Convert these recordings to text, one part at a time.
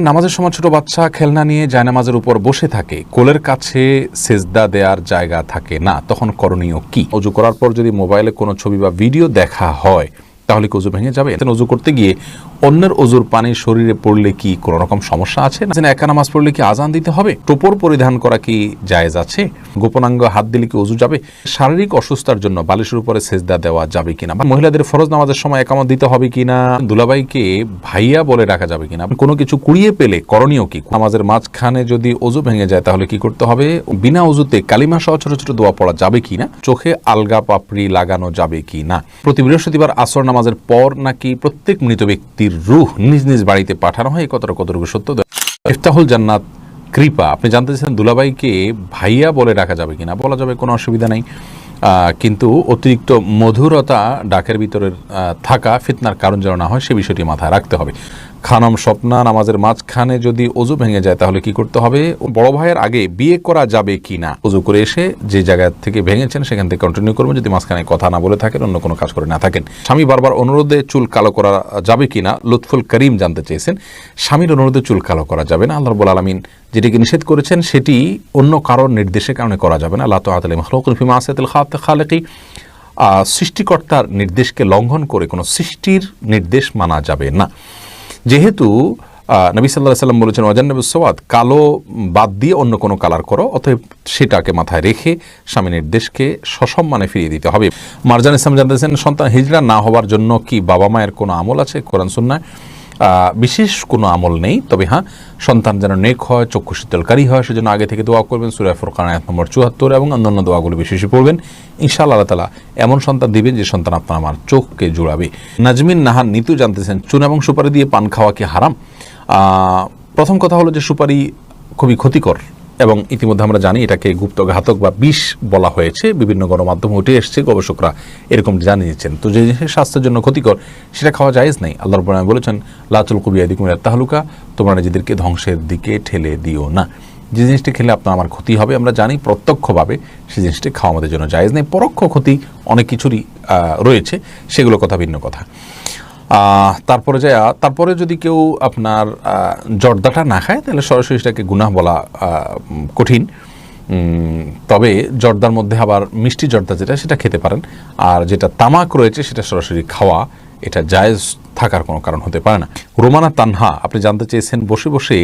নামাজের সময় ছোট বাচ্চা খেলনা নিয়ে জায়নামাজের উপর বসে থাকে, কোলের কাছে সেজদা দেওয়ার জায়গা থাকে না, তখন করণীয় কি? ওযু করার পর যদি মোবাইলে কোনো ছবি বা ভিডিও দেখা হয় তাহলে কি ওযু ভেঙে যাবে? ওযু করতে গিয়ে অন্যের ওযুর পানি শরীরে পড়লে কি কোনো রকম সমস্যা আছে? একা নামাজ পড়লে কি আজান দিতে হবে? টোপর পরিধান করা কি জায়েজ আছে? গোপনাঙ্গ হাত দিলে কি ওযু যাবে? শারীরিক অসুস্থতার জন্য বালিশের উপরে সেজদা দেওয়া যাবে কিনা? মহিলাদের ফরজ নামাজের সময় একামত দিতে হবে কিনা? দুলাভাইকে ভাইয়া বলে রাখা যাবে কিনা? কোনো কিছু কুড়িয়ে পেলে করণীয় কি? নামাজের মাঝখানে যদি ওযু ভেঙে যায় তাহলে কি করতে হবে? বিনা ওযুতে কালিমা সহ ছোট ছোট দোয়া পড়া যাবে কিনা? চোখে আলগা পাপড়ি লাগানো যাবে কিনা? প্রতি বৃহস্পতিবার আসর নামাজের পর নাকি প্রত্যেক মৃত ব্যক্তির রূহ নিজ নিজ বাড়িতে পাঠানো হয়, কতটুকু সত্য? ইফতাহুল জান্নাত কৃপা, আপনি জানতে চাইছেন দুলাভাইকে ভাইয়া বলে রাখা যাবে কিনা? বলা যাবে, কোনো অসুবিধা নেই, কিন্তু অতিরিক্ত মধুরতা ডাকের ভিতরে থাকা ফিতনার কারণ যেন না হয় সে বিষয়টি মাথায় রাখতে হবে। খানম স্বপ্না, নামাজের মাঝখানে যদি ওযু ভেঙে যায় তাহলে কি করতে হবে? বড় ভাইয়ের আগে বিয়ে করা যাবে কিনা? ওযু করে এসে যে জায়গা থেকে ভেঙেছেন সেখান থেকে কন্টিনিউ করবেন, যদি মাঝখানে কথা না বলে থাকেন, অন্য কোনো কাজ করে না থাকেন। স্বামী বারবার অনুরোধে চুল কালো করা যাবে কিনা? লুৎফুল করিম জানতে চেয়েছেন। স্বামীর অনুরোধে চুল কালো করা যাবে না। আল্লাহ রাব্বুল আলামিন যেটিকে নিষেধ করেছেন সেটি অন্য কারোর নির্দেশের কারণে করা যাবে না। লা তাআতা লিমাখলুকিন ফি মাসিয়াতিল খালিকি, সৃষ্টিকর্তার নির্দেশকে লঙ্ঘন করে কোনো সৃষ্টির নির্দেশ মানা যাবে না। যেহেতু নবী সাল্লাল্লাহু আলাইহি ওয়াসাল্লাম বলেছেন ওয়াজান্নাবুস সাওয়াদ, কালো বাদ দিয়ে অন্য কোনো কালার করো, অতএব সেটাকে মাথায় রেখে স্বামী নির্দেশকে সসম্মানে ফিরিয়ে দিতে হবে। মারজান ইসলাম জানতেছেন, সন্তান হিজড়া না হওয়ার জন্য কি বাবা মায়ের কোনো আমল আছে? কোরআন সুন্নাহ বিশেষ কোনো আমল নেই, তবে হ্যাঁ, সন্তান যেন নেক হয়, চক্ষু শীতলকারী হয়, সেজন্য আগে থেকে দোয়া করবেন। সূরা ফুরকান আয়াত নম্বর ৭৪ এবং অন্যান্য দোয়াগুলো বেশি বেশি পড়বেন। ইনশাআল্লাহ আল্লাহ তাআলা এমন সন্তান দিবেন যে সন্তান আপনার আমার চোখকে জুড়াবে। নাজমিন নাহার নিতু জানতেছেন, চুন এবং সুপারি দিয়ে পান খাওয়া কি হারাম? প্রথম কথা হলো যে সুপারি খুবই ক্ষতিকর এবং ইতিমধ্যে আমরা জানি এটাকে গুপ্ত ঘাতক বা বিষ বলা হয়েছে, বিভিন্ন গণমাধ্যমে উঠে এসছে, গবেষকরা এরকম জানিয়েছেন। তো যে জিনিস স্বাস্থ্যের জন্য ক্ষতিকর সেটা খাওয়া জায়েজ নেই। আল্লাহ রাব্বুল আলামিন বলেছেন, লা তুলকু বিআইদিকুম ইলা তাহলুকা, তোমরা নিজেদেরকে ধ্বংসের দিকে ঠেলে দিও না। যে জিনিসটি খেলে আপনার আমার ক্ষতি হবে আমরা জানি, প্রত্যক্ষভাবে সেই জিনিসটি খাওয়া আমাদের জন্য জায়েজ নেই। পরোক্ষ ক্ষতি অনেক কিছুরই রয়েছে, সেগুলো কথা ভিন্ন কথা। তারপরে যদি কেউ আপনার জর্দাটা না খায় তাহলে সরাসরি সেটাকে গুনাহ বলা কঠিন। তবে জর্দার মধ্যে আবার মিষ্টি জর্দা যেটা, সেটা খেতে পারেন। আর যেটা তামাক রয়েছে সেটা সরাসরি খাওয়া, এটা জায়েজ থাকার কোনো কারণ হতে পারে না। রোমানা তানহা, আপনি জানতে চেয়েছেন বসে বসে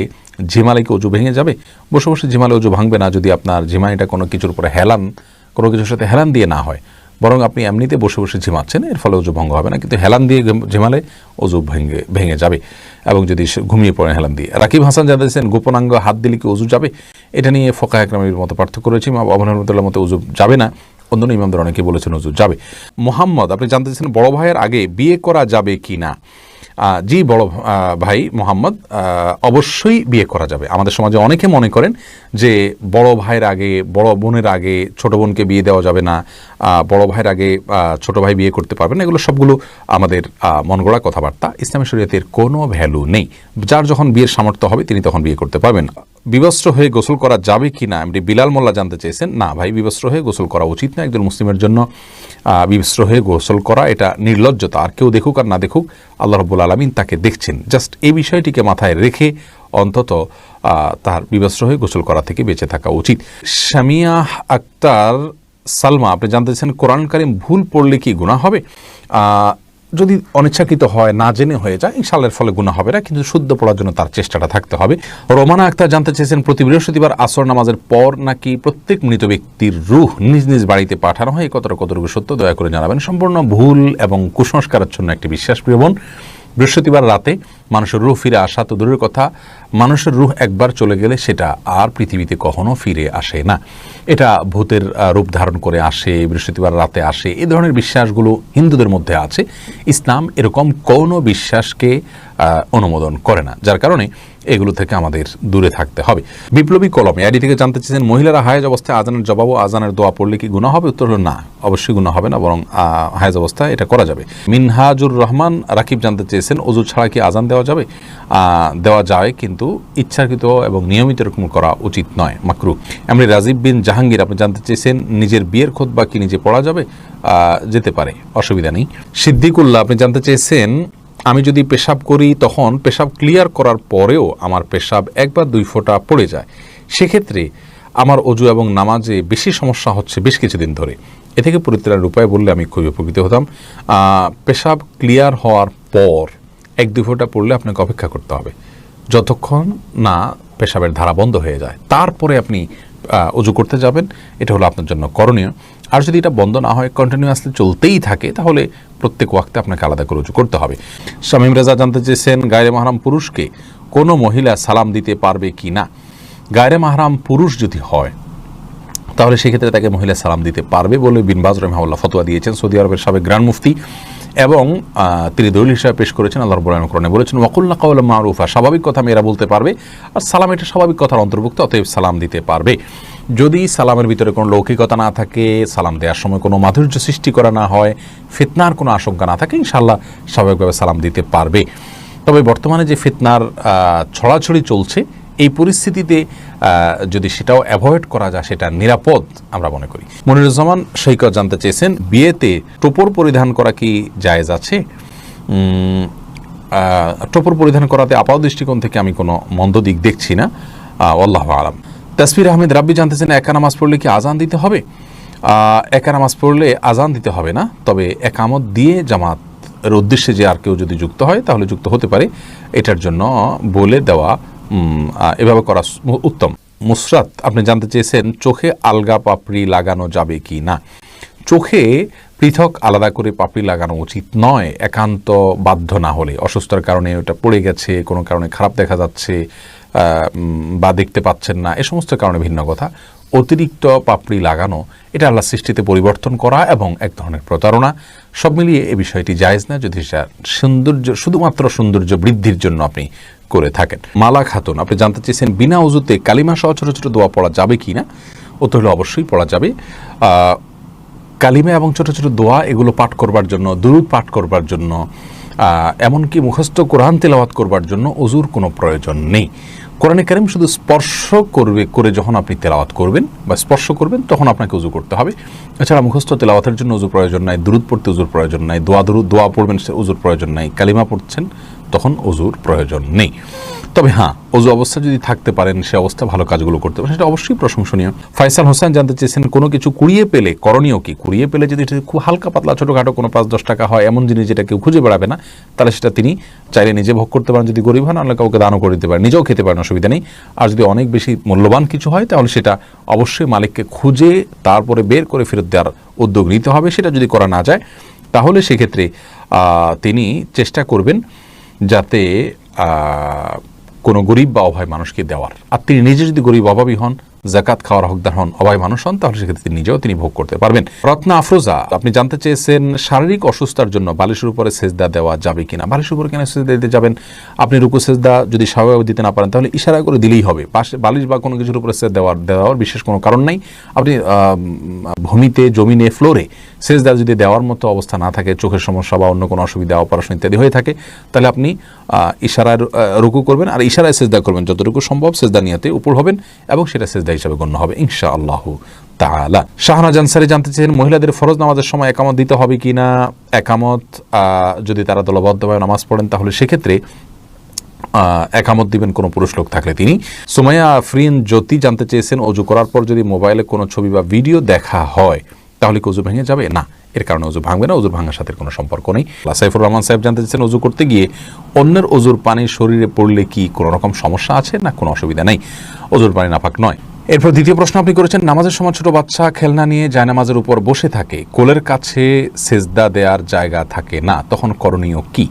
ঝিমালে কি ওযু ভেঙে যাবে? বসে বসে ঝিমালে ওযু ভাঙবে না, যদি আপনার ঝিমানিটা কোনো কিছুর উপরে কোনো কিছুর সাথে হেলান দিয়ে না হয়, বরং আপনি এমনিতে বসে বসে ঝিমাচ্ছেন, এর ফলে ওযু ভঙ্গ হবে না। কিন্তু হেলান দিয়ে ঝিমালে ওযু ভেঙে যাবে, এবং যদি ঘুমিয়ে পড়েন হেলান দিয়ে। রাকিব হাসান জানতেছেন, গোপনাঙ্গ হাত দিলে কি ওযু যাবে? এটা নিয়ে ফোকাহে কেরামের মতো পার্থক্য রয়েছে। ইমাম আবু হানিফার মতে ওযু যাবে না, অন্য ইমামদের অনেকে বলেছেন ওযু যাবে। মোহাম্মদ, আপনি জানতে চাইছেন বড় ভাইয়ের আগে বিয়ে করা যাবে কি না? জি বড় ভাই মোহাম্মদ, অবশ্যই বিয়ে করা যাবে। আমাদের সমাজে অনেকে মনে করেন যে বড় ভাইয়ের আগে, বড় বোনের আগে ছোট বোনকে বিয়ে দেওয়া যাবে না, বড় ভাইয়ের আগে ছোট ভাই বিয়ে করতে পারবে না। এগুলো সবগুলো আমাদের মন গড়া কথাবার্তা। ইসলামী শরীয়তের কোনো ভ্যালু নেই। যার যখন বিয়ের সামর্থ্য হবে তিনি তখন বিয়ে করতে পারবেন। বিবস্ত্র হয়ে গোসল করা যাবে কি না? এমনি বিলাল মোল্লা জানতে চেয়েছেন। না ভাই, বিবস্ত্র হয়ে গোসল করা উচিত না। একজন মুসলিমের জন্য বিবস্ত্র হয়ে গোসল করা এটা নির্লজ্জতা। আর কেউ দেখুক আর না দেখুক, আল্লাহ রাব্বুল আলামিন তাকে দেখছেন। জাস্ট এই বিষয়টিকে মাথায় রেখে অন্তত তার বিবস্ত্র হয়ে গোসল করা থেকে বেঁচে থাকা উচিত। শামিয়া আক্তার সালমা, আপনি জানতে চাইছেন কোরআন কারীম ভুল পড়লে কি গুনাহ হবে? যদি অনিচ্ছাকৃত হয়, না জেনে হয়ে যায়, ইনশাআল্লাহ এর ফলে গুনাহ হবে না, কিন্তু শুদ্ধ পড়ার জন্য তার চেষ্টাটা থাকতে হবে। রোমানা আক্তার জানতে চেয়েছেন, প্রতি বৃহস্পতিবার আসর নামাজের পর নাকি প্রত্যেক মৃত ব্যক্তির রূহ নিজ নিজ বাড়িতে পাঠানো হয়, কতটুকু সত্য দয়া করে জানাবেন। সম্পূর্ণ ভুল এবং কুসংস্কারাচ্ছন্ন একটি বিশ্বাস, প্রিয় বোন। বৃহস্পতিবার রাতে মানুষের রূহ ফিরে আসা তো দূরের কথা, মানুষের রূহ একবার চলে গেলে সেটা আর পৃথিবীতে কখনো ফিরে আসে না। এটা ভূতের রূপ ধারণ করে আসে, বৃহস্পতিবার রাতে আসে, এই ধরনের বিশ্বাসগুলো হিন্দুদের মধ্যে আছে। ইসলাম এরকম কোনো বিশ্বাসকে অনুমোদন করে না, যার কারণে এগুলো থেকে আমাদের দূরে থাকতে হবে। বিপ্লবী কলম আইডি থেকে জানতে চেয়েছেন, মহিলারা হায়েজ অবস্থায় আজানের জবাব ও আজানের দোয়া পড়লে কি গুনাহ হবে? উত্তর হলো না, অবশ্যই গুনাহ হবে না, বরং হায়েজ অবস্থায় এটা করা যাবে। মিনহাজুর রহমান রাকিব জানতে চেয়েছেন, ওযু ছাড়া কি আজান দেওয়া যাবে? দেওয়া যায়, কিন্তু ইচ্ছাকৃত এবং নিয়মিত এরকম করা উচিত নয়, মাকরুহ। এমনি রাজীব বিন জাহাঙ্গীর, আপনি জানতে চেয়েছেন নিজের বিয়ের খুতবা কি নিজে পড়া যাবে? যেতে পারে, অসুবিধা নেই। সিদ্দিকুল্লাহ, আপনি জানতে চেয়েছেন আমি যদি পেশাব করি তখন পেশাব ক্লিয়ার করার পরেও আমার পেশাব 1 বা 2 ফোঁটা পড়ে যায়, সেক্ষেত্রে আমার অজু এবং নামাজে বেশি সমস্যা হচ্ছে বেশ কিছুদিন ধরে। এ থেকে পরিত্রাণের উপায় বললে আমি খুবই উপকৃত হতাম। পেশাব ক্লিয়ার হওয়ার পর 1-2 ফোঁটা পড়লে আপনাকে অপেক্ষা করতে হবে যতক্ষণ না পেশাবের ধারা বন্ধ হয়ে যায়, তারপরে আপনি অজু করতে যাবেন। এটা হলো আপনার জন্য করণীয়। আর যদি এটা বন্ধ না হয়, কন্টিনিউয়াসলি চলতেই থাকে, তাহলে প্রত্যেক ওয়াক্তে আপনাকে আলাদা করে উজু করতে হবে। শামীম রেজা জানতে চেয়েছেন, গায়রে মাহরাম পুরুষকে কোনো মহিলা সালাম দিতে পারবে কি না। গায়রে মাহরাম পুরুষ যদি হয় তাহলে সেক্ষেত্রে তাকে মহিলা সালাম দিতে পারবে বলে বিন বাজ রাহিমাহুল্লাহ ফতোয়া দিয়েছেন, সৌদি আরবের সাবেক গ্র্যান্ড মুফতি, এবং তিনি দলিল হিসাবে পেশ করেছেন। আল্লাহ রাব্বুল আলামিন কোরআনে বলেছেন, ওয়াকুলনা কাওলাম মারুফা, স্বাভাবিক কথা মেয়েরা বলতে পারবে, আর সালাম এটা স্বাভাবিক কথার অন্তর্ভুক্ত, অতএব সালাম দিতে পারবে। যদি সালামের ভিতরে কোনো লৌকিকতা না থাকে, সালাম দেওয়ার সময় কোনো মাধুর্য সৃষ্টি করা না হয়, ফিতনার কোনো আশঙ্কা না থাকে, ইনশাআল্লাহ স্বাভাবিকভাবে সালাম দিতে পারবে। তবে বর্তমানে যে ফিতনার ছড়াছড়ি চলছে, এই পরিস্থিতিতে যদি সেটাও অ্যাভয়েড করা যায় সেটা নিরাপদ আমরা মনে করি। মনিরুজ্জামান সৈকত জানতে চেয়েছেন, বিয়েতে টোপর পরিধান করা কি জায়েজ আছে? টোপর পরিধান করাতে আপাত দৃষ্টিকোণ থেকে আমি কোনো মন্দ দিক দেখছি না, আল্লাহু আলাম। তাসফির আহমেদ রাব্বি জানতেছেন, একা নামাজ পড়লে কি আজান দিতে হবে? একা নামাজ পড়লে আজান দিতে হবে না, তবে একামত দিয়ে জামাতের উদ্দেশ্যে যে আর কেউ যদি যুক্ত হয় তাহলে যুক্ত হতে পারে, এটার জন্য বলে দেওয়া এভাবে করা উত্তম। মুসরাত আপনি জানতে চেয়েছেন, চোখে আলগা পাপড়ি লাগানো যাবে কি না। চোখে পৃথক আলাদা করে পাপড়ি লাগানো উচিত নয়, একান্ত বাধ্য না হলে। অসুস্থতার কারণে ওটা পড়ে গেছে, কোনো কারণে খারাপ দেখা যাচ্ছে বা দেখতে পাচ্ছেন না, এ সমস্ত কারণে ভিন্ন কথা। অতিরিক্ত পাপড়ি লাগানো এটা আল্লাহর সৃষ্টিতে পরিবর্তন করা এবং এক ধরনের প্রতারণা। সব মিলিয়ে এই বিষয়টি জায়েজ না, যদি সৌন্দর্য শুধুমাত্র সৌন্দর্য বৃদ্ধির জন্য আপনি করে থাকেন। মালা খাতুন আপনি জানতে চেয়েছেন, বিনা উযুতে কালিমা সহ ছোট ছোট দোয়া পড়া যাবে কি না। উত্তর হলো অবশ্যই পড়া যাবে। কালিমা এবং ছোট ছোট দোয়া এগুলো পাঠ করবার জন্য, দুরূদ পাঠ করবার জন্য, এমনকি মুখস্থ কোরআন তেলাওয়াত করবার জন্য ওযুর কোনো প্রয়োজন নেই। কোরআনে কারীম শুধু স্পর্শ করে যখন আপনি তেলাওয়াত করবেন বা স্পর্শ করবেন তখন আপনাকে ওযু করতে হবে। এছাড়া মুখস্থ তেলাওয়াতের জন্য ওযুর প্রয়োজন নাই, দুরূদ পড়তে ওযুর প্রয়োজন নাই, দোয়া পড়বেন ওযুর প্রয়োজন নাই, কালিমা পড়ছেন তখন ওযুর প্রয়োজন নেই। তবে হ্যাঁ, ওযু অবস্থা যদি থাকতে পারেন, সে অবস্থা ভালো কাজগুলো করতে পারেন, সেটা অবশ্যই প্রশংসনীয়। ফয়সাল হোসেন জানতে চেয়েছেন, কোনো কিছু কুড়িয়ে পেলে করণীয় কি? কুড়িয়ে পেলে যদি খুব হালকা পাতলা ছোটোখাটো কোনো 5-10 টাকা হয়, এমন জিনিস যেটা কেউ খুঁজে বেড়াবে না, তাহলে সেটা তিনি চাইলে নিজে ভোগ করতে পারেন, যদি গরিব হন, আল্লাহ কাউকে দানও করে দিতে পারেন, নিজেও খেতে পারেন, অসুবিধা নেই। আর যদি অনেক বেশি মূল্যবান কিছু হয় তাহলে সেটা অবশ্যই মালিককে খুঁজে তারপরে বের করে ফেরত দেওয়ার উদ্যোগ নিতে হবে। সেটা যদি করা না যায় তাহলে সেক্ষেত্রে তিনি চেষ্টা করবেন যাতে কোনো গরিব বা অভাবী মানুষকে দেওয়ার। আর তিনি নিজে যদি গরিব অভাবী হন, যাকাত খাওয়ার হকদার হন, অভাবী মানুষ হন, তাহলে সেক্ষেত্রে নিজেও তিনি ভোগ করতে পারবেন। রত্না আফরোজা আপনি জানতে চেয়েছেন, শারীরিক অসুস্থতার জন্য বালিশের উপরে সেজদা দেওয়া যাবে কিনা। বালিশের উপরে কেন সেজদা দিতে যাবেন? আপনি রুকু সেজদা যদি স্বাভাবিকভাবে দিতে না পারেন তাহলে ইশারা করে দিলেই হবে। পাশে বালিশ বা কোনো কিছুর উপরে সেজদা দেওয়ার বিশেষ কোনো কারণ নাই। আপনি ভূমিতে, জমিনে, ফ্লোরে সেজদা যদি দেওয়ার মতো অবস্থা না থাকে, চোখের সমস্যা বা অন্য কোনো অসুবিধা, অপারেশন ইত্যাদি হয়ে থাকে, তাহলে আপনি ইশারায় রুকু করবেন আর ইশারায় সেজদা করবেন, যতটুকু সম্ভব সেজদা নিয়তে উপর হবেন এবং সেটা সেজদা হিসাবে গণ্য হবে ইনশাআল্লাহু তাআলা। শাহনাজ আনসারী জানতে চেয়েছেন, মহিলাদের ফরজ নামাজের সময় একামত দিতে হবে কিনা। একামত যদি তারা দলবদ্ধভাবে নামাজ পড়েন তাহলে সেক্ষেত্রে একামত দিবেন কোনো পুরুষ লোক থাকলে তিনি। সুমাইয়া আফরিন জ্যোতি জানতে চেয়েছেন, অজু করার পর যদি মোবাইলে কোনো ছবি বা ভিডিও দেখা হয় তাহলে কি অজু ভেঙে যাবে? না, এর কারণে অজু ভাঙবে না, অজুর ভাঙার সাথে কোনো সম্পর্ক নেই। সাইফুর রহমান সাহেব জানতে চেয়েছেন, অজু করতে গিয়ে অন্যের অজুর পানি শরীরে পড়লে কি কোনো রকম সমস্যা আছে? না, কোনো অসুবিধা নেই, অজুর পানি নাপাক নয়। এরপর দ্বিতীয় প্রশ্ন আপনি করেছেন, নামাজের সময় ছোট বাচ্চা খেলনা নিয়ে জায়নামাজের উপর বসে থাকে, কোলের কাছে সেজদা দেওয়ার জায়গা থাকে না, তখন করণীয় কি?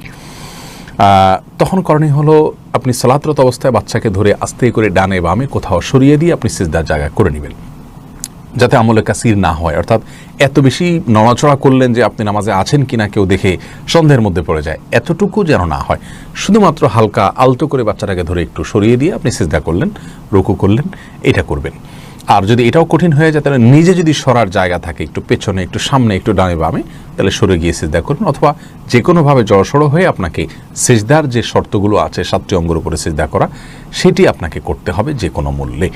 তখন করণীয় হলো আপনি সালাতরত অবস্থায় বাচ্চাকে ধরে আস্তে করে ডানে বামে কোথাও সরিয়ে দিয়ে আপনি সেজদার জায়গা করে নেবেন, যাতে আমলে কাসির না হয়। অর্থাৎ এত বেশি নড়াচড়া করলেন যে আপনি নামাজে আছেন কিনা কেউ দেখে সন্দেহের মধ্যে পড়ে যায়, এতটুকু যেন না হয়। শুধুমাত্র হালকা আলতো করে বাচ্চাটাকে ধরে একটু সরিয়ে দিয়ে আপনি সিজদা করলেন, রুকু করলেন, এটা করবেন। আর যদি এটাও কঠিন হয়ে যায় তাহলে নিজে যদি সরার জায়গা থাকে, একটু পেছনে, একটু সামনে, একটু ডানে বামে, তাহলে সরে গিয়ে সিজদা করুন। অথবা যে কোনোভাবে জড়সড় হয়ে আপনাকে সিজদার যে শর্তগুলো আছে 7টি অঙ্গের উপরে সিজদা করা, সেটি আপনাকে করতে হবে যে কোনো মূল্যে।